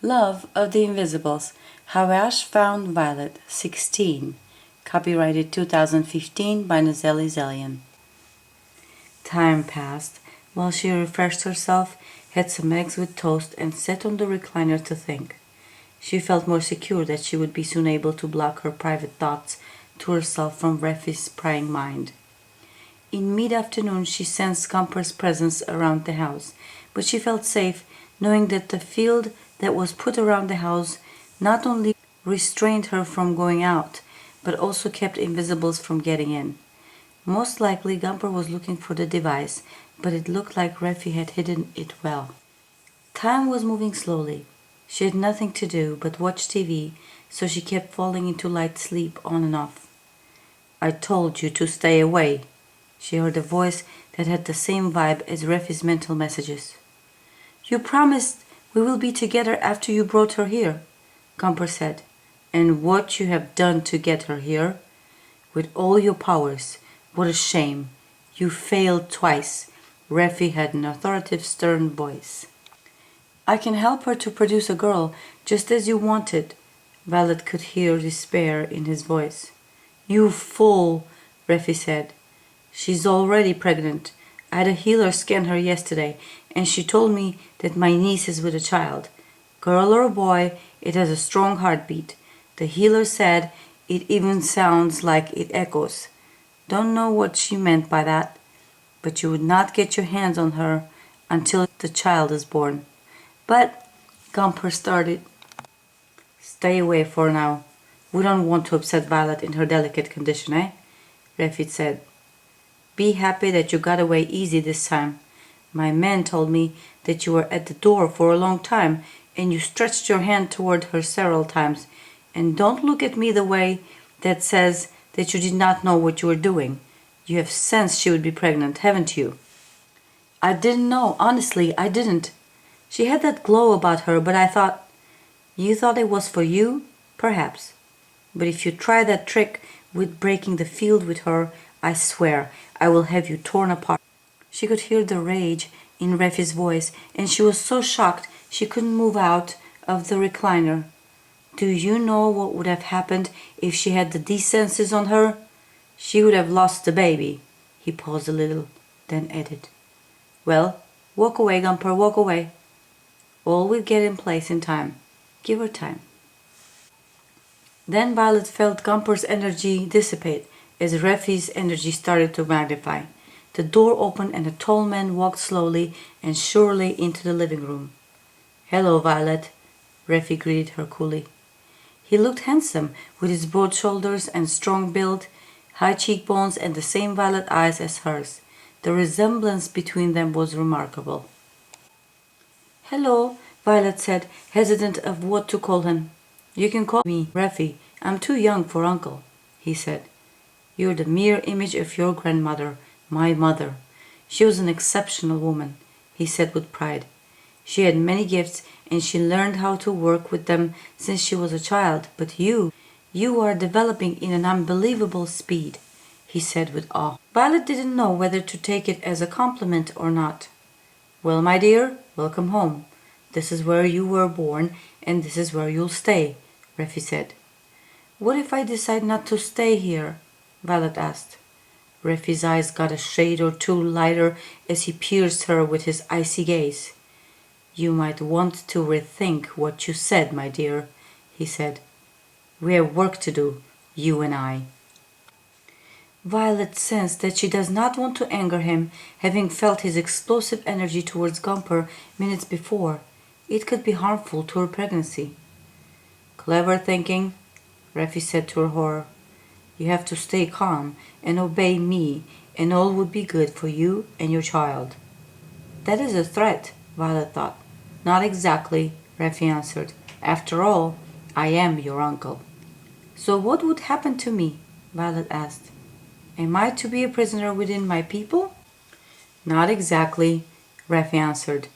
Love of the Invisibles, How Ash Found Violet, 16. Copyrighted 2015 by Nazeli Zelian. Time passed while she refreshed herself, had some eggs with toast, and sat on the recliner to think. She felt more secure that she would be soon able to block her private thoughts to herself from Refi's prying mind. In mid-afternoon she sensed Gumper's presence around the house, but she felt safe knowing that the field that was put around the house not only restrained her from going out, but also kept invisibles from getting in. Most likely Gumper was looking for the device, but it looked like Refi had hidden it well. Time was moving slowly. She had nothing to do but watch TV, so she kept falling into light sleep on and off. "I told you to stay away," she heard a voice that had the same vibe as Refi's mental messages. "You promised we will be together after you brought her here," Gumper said. "And what you have done to get her here? With all your powers, what a shame. You failed twice," Refi had an authoritative, stern voice. "I can help her to produce a girl, just as you wanted." Violet could hear despair in his voice. "You fool," Refi said. "She's already pregnant. I had a healer scan her yesterday, and she told me that my niece is with a child. Girl or boy, it has a strong heartbeat. The healer said it even sounds like it echoes. Don't know what she meant by that, but you would not get your hands on her until the child is born." "But," Gumper started. "Stay away for now. We don't want to upset Violet in her delicate condition, eh?" Refi said. "Be happy that you got away easy this time. My man told me that you were at the door for a long time, and you stretched your hand toward her several times. And don't look at me the way that says that you did not know what you were doing. You have sensed she would be pregnant, haven't you?" "I didn't know. Honestly, I didn't. She had that glow about her, but I thought—" "You thought it was for you? Perhaps. But if you try that trick with breaking the field with her, I swear I will have you torn apart." She could hear the rage in Refi's voice, and she was so shocked she couldn't move out of the recliner. "Do you know what would have happened if she had the decencies on her? She would have lost the baby." He paused a little, then added, "Well, walk away, Gumper, walk away. All will get in place in time. Give her time." Then Violet felt Gumper's energy dissipate as Refi's energy started to magnify. The door opened and a tall man walked slowly and surely into the living room. "Hello, Violet," Refi greeted her coolly. He looked handsome with his broad shoulders and strong build, high cheekbones, and the same violet eyes as hers. The resemblance between them was remarkable. "Hello," Violet said, hesitant of what to call him. "You can call me Refi. I'm too young for uncle," he said. "You're the mere image of your grandmother, my mother. She was an exceptional woman," he said with pride. "She had many gifts, and she learned how to work with them since she was a child. But you are developing in an unbelievable speed," he said with awe. Violet didn't know whether to take it as a compliment or not. "Well, my dear, welcome home. This is where you were born, and this is where you'll stay," Refi said. "What if I decide not to stay here?" Violet asked. Refi's eyes got a shade or two lighter as he pierced her with his icy gaze. "You might want to rethink what you said, my dear," he said. "We have work to do, you and I." Violet sensed that she does not want to anger him, having felt his explosive energy towards Gumper minutes before. It could be harmful to her pregnancy. "Clever thinking," Refi said to her horror. "You have to stay calm and obey me, and all would be good for you and your child." "That is a threat," Violet thought. "Not exactly," Refi answered. "After all, I am your uncle." "So what would happen to me?" Violet asked. "Am I to be a prisoner within my people?" "Not exactly," Refi answered.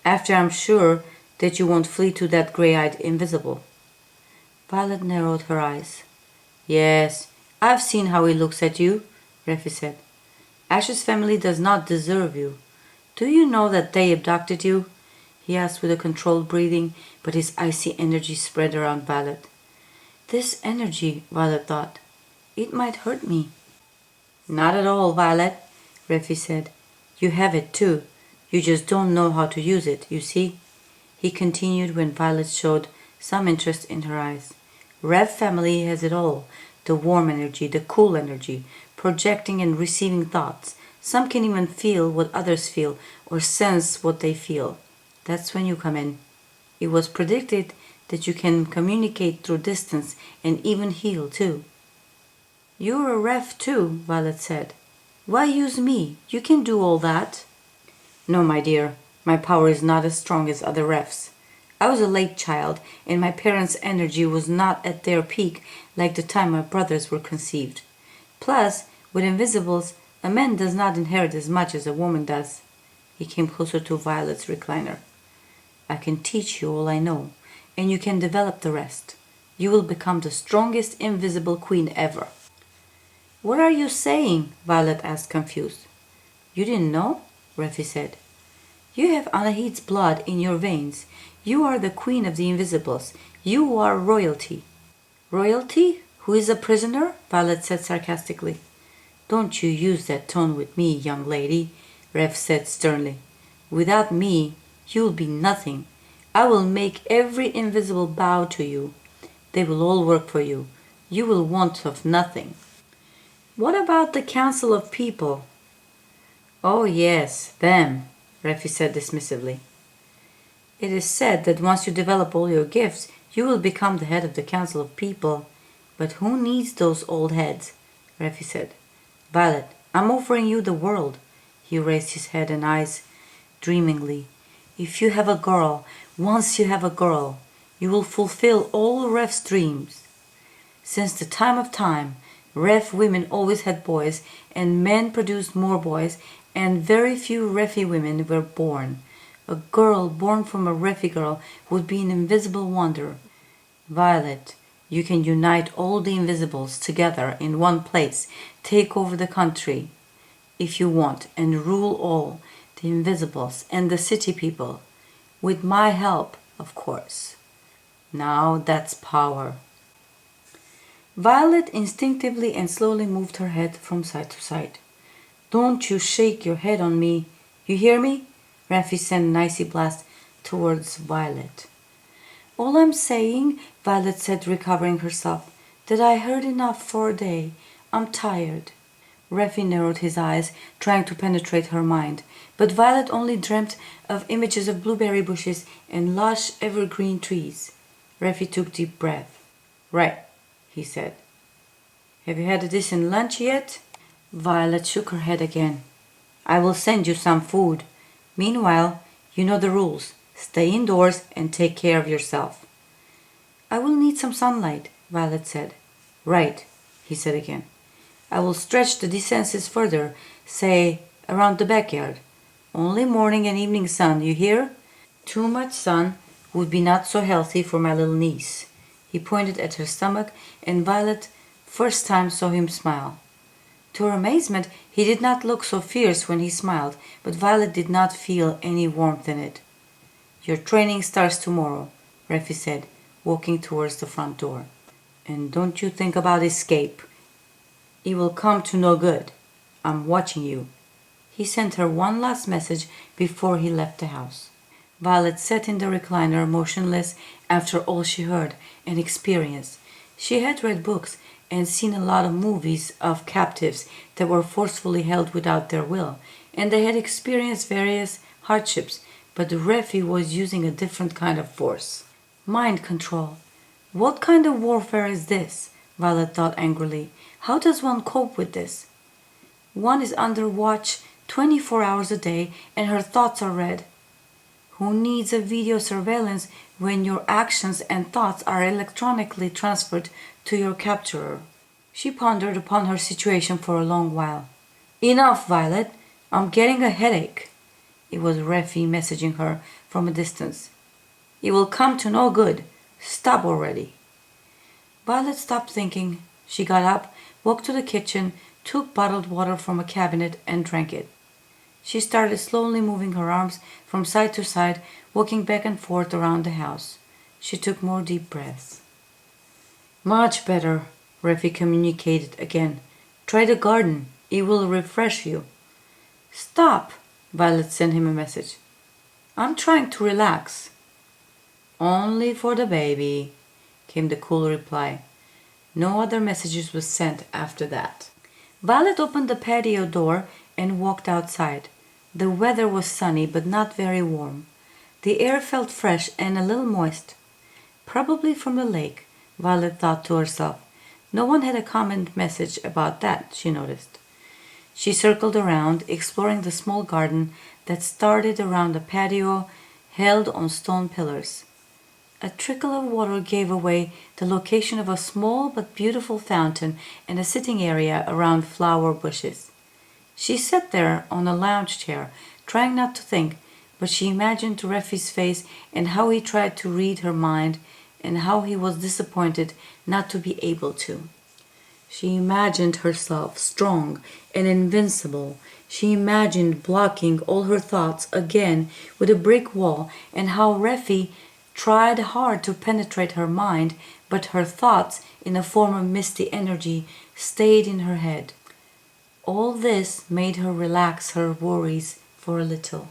"After I'm sure that you won't flee to that gray-eyed invisible." Violet narrowed her eyes. "Yes, I've seen how he looks at you," Refi said. "Ash's family does not deserve you. Do you know that they abducted you?" he asked with a controlled breathing, but his icy energy spread around Violet. This energy, Violet thought, it might hurt me. Not at all, Violet, Refi said. You have it too. You just don't know how to use it, you see? He continued when Violet showed some interest in her eyes. Rev family has it all. The warm energy, the cool energy, projecting and receiving thoughts. Some can even feel what others feel or sense what they feel. That's when you come in. It was predicted that you can communicate through distance and even heal too. You're a Rev too, Violet said. Why use me? You can do all that. No, my dear, my power is not as strong as other Revs. I was a late child, and my parents' energy was not at their peak like the time my brothers were conceived. Plus, with invisibles, a man does not inherit as much as a woman does. He came closer to Violet's recliner. I can teach you all I know, and you can develop the rest. You will become the strongest invisible queen ever. What are you saying? Violet asked, confused. You didn't know? Refi said. You have Anahit's blood in your veins. You are the queen of the invisibles. You are royalty. Royalty? Who is a prisoner? Violet said sarcastically. Don't you use that tone with me, young lady, Rev said sternly. Without me, you'll be nothing. I will make every invisible bow to you. They will all work for you. You will want of nothing. What about the council of people? Oh yes, them, Refi said dismissively. It is said that once you develop all your gifts, you will become the head of the council of people. But who needs those old heads? Refi said. Violet, I'm offering you the world. He raised his head and eyes dreamingly. If you have a girl, once you have a girl, you will fulfill all Rev's dreams. Since the time of time, Rev women always had boys, and men produced more boys, and very few Refi women were born. A girl born from a Refi girl would be an invisible wonder. Violet, you can unite all the invisibles together in one place, take over the country, if you want, and rule all the invisibles and the city people. With my help, of course. Now that's power. Violet instinctively and slowly moved her head from side to side. Don't you shake your head on me. You hear me? Refi sent an icy blast towards Violet. All I'm saying, Violet said, recovering herself, that I heard enough for a day. I'm tired. Refi narrowed his eyes, trying to penetrate her mind, but Violet only dreamt of images of blueberry bushes and lush evergreen trees. Refi took deep breath. Right, he said. Have you had a decent lunch yet? Violet shook her head again. I will send you some food. Meanwhile, you know the rules. Stay indoors and take care of yourself. I will need some sunlight, Violet said. Right, he said again. I will stretch the distances further, say, around the backyard. Only morning and evening sun, you hear? Too much sun would be not so healthy for my little niece. He pointed at her stomach, and Violet first time saw him smile. To her amazement, he did not look so fierce when he smiled, but Violet did not feel any warmth in it. Your training starts tomorrow, Refi said, walking towards the front door. And don't you think about escape. It will come to no good. I'm watching you. He sent her one last message before he left the house. Violet sat in the recliner motionless after all she heard and experienced. She had read books and seen a lot of movies of captives that were forcefully held without their will, and they had experienced various hardships, but the Refi was using a different kind of force. Mind control. What kind of warfare is this? Violet thought angrily. How does one cope with this? One is under watch 24 hours a day and her thoughts are read. Who needs a video surveillance when your actions and thoughts are electronically transferred to your capturer? She pondered upon her situation for a long while. Enough, Violet. I'm getting a headache. It was Refi messaging her from a distance. It will come to no good. Stop already. Violet stopped thinking. She got up, walked to the kitchen, took bottled water from a cabinet and drank it. She started slowly moving her arms from side to side, walking back and forth around the house. She took more deep breaths. Much better, Reffy communicated again. Try the garden. It will refresh you. Stop, Violet sent him a message. I'm trying to relax. Only for the baby, came the cool reply. No other messages were sent after that. Violet opened the patio door and walked outside. The weather was sunny but not very warm. The air felt fresh and a little moist. Probably from the lake, Violet thought to herself. No one had a comment message about that, she noticed. She circled around, exploring the small garden that started around the patio, held on stone pillars. A trickle of water gave away the location of a small but beautiful fountain and a sitting area around flower bushes. She sat there on a lounge chair, trying not to think, but she imagined Reffy's face and how he tried to read her mind and how he was disappointed not to be able to. She imagined herself strong and invincible. She imagined blocking all her thoughts again with a brick wall, and how Reffy tried hard to penetrate her mind, but her thoughts, in a form of misty energy, stayed in her head. All this made her relax her worries for a little.